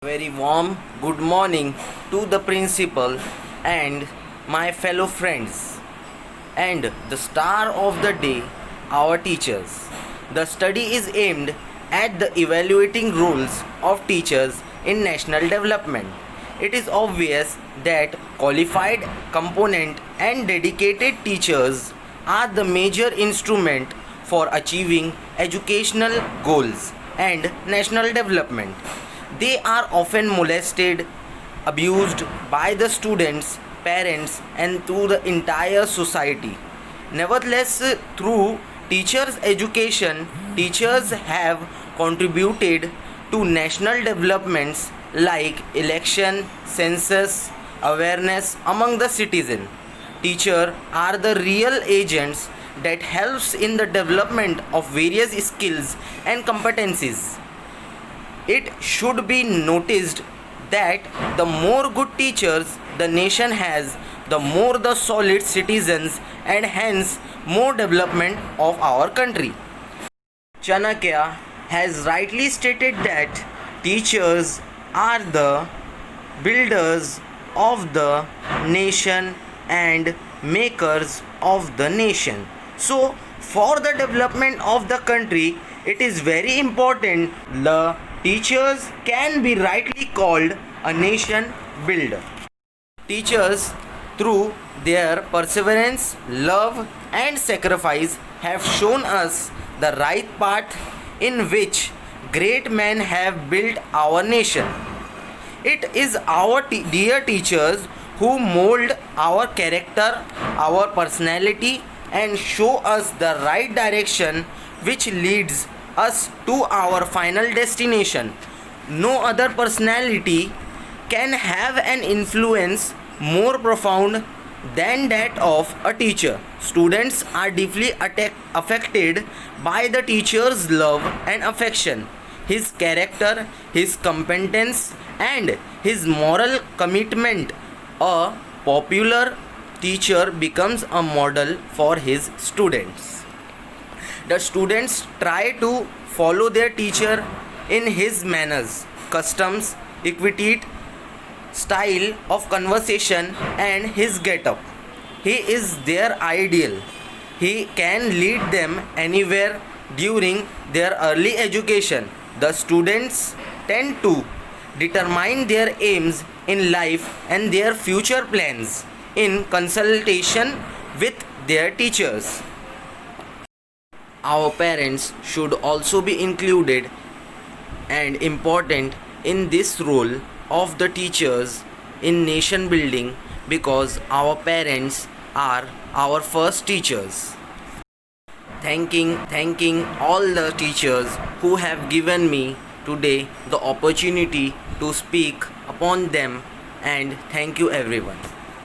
Very warm good morning to the principal and my fellow friends, and the star of the day, our teachers. The study is aimed at the evaluating roles of teachers in national development. It is obvious that qualified, component, and dedicated teachers are the major instrument for achieving educational goals and national development. They are often molested, abused by the students, parents, and through the entire society. Nevertheless, through teachers' education, teachers have contributed to national developments like election, census, awareness among the citizen. Teachers are the real agents that helps in the development of various skills and competencies. It should be noticed that the more good teachers the nation has, the more the solid citizens and hence more development of our country. Chanakya has rightly stated that teachers are the builders of the nation and makers of the nation. So, for the development of the country, it is very important the teachers can be rightly called a nation builder. Teachers, through their perseverance, love, and sacrifice, have shown us the right path in which great men have built our nation. It is our dear teachers who mold our character, our personality, and show us the right direction which leads us to our final destination. No other personality can have an influence more profound than that of a teacher. Students are deeply affected by the teacher's love and affection, his character, his competence, and his moral commitment. A popular teacher becomes a model for his students. The students try to follow their teacher in his manners, customs, equity, style of conversation, and his get-up. He is their ideal. He can lead them anywhere during their early education. The students tend to determine their aims in life and their future plans in consultation with their teachers. Our parents should also be included and important in this role of the teachers in nation building because our parents are our first teachers. Thanking all the teachers who have given me today the opportunity to speak upon them, and thank you everyone.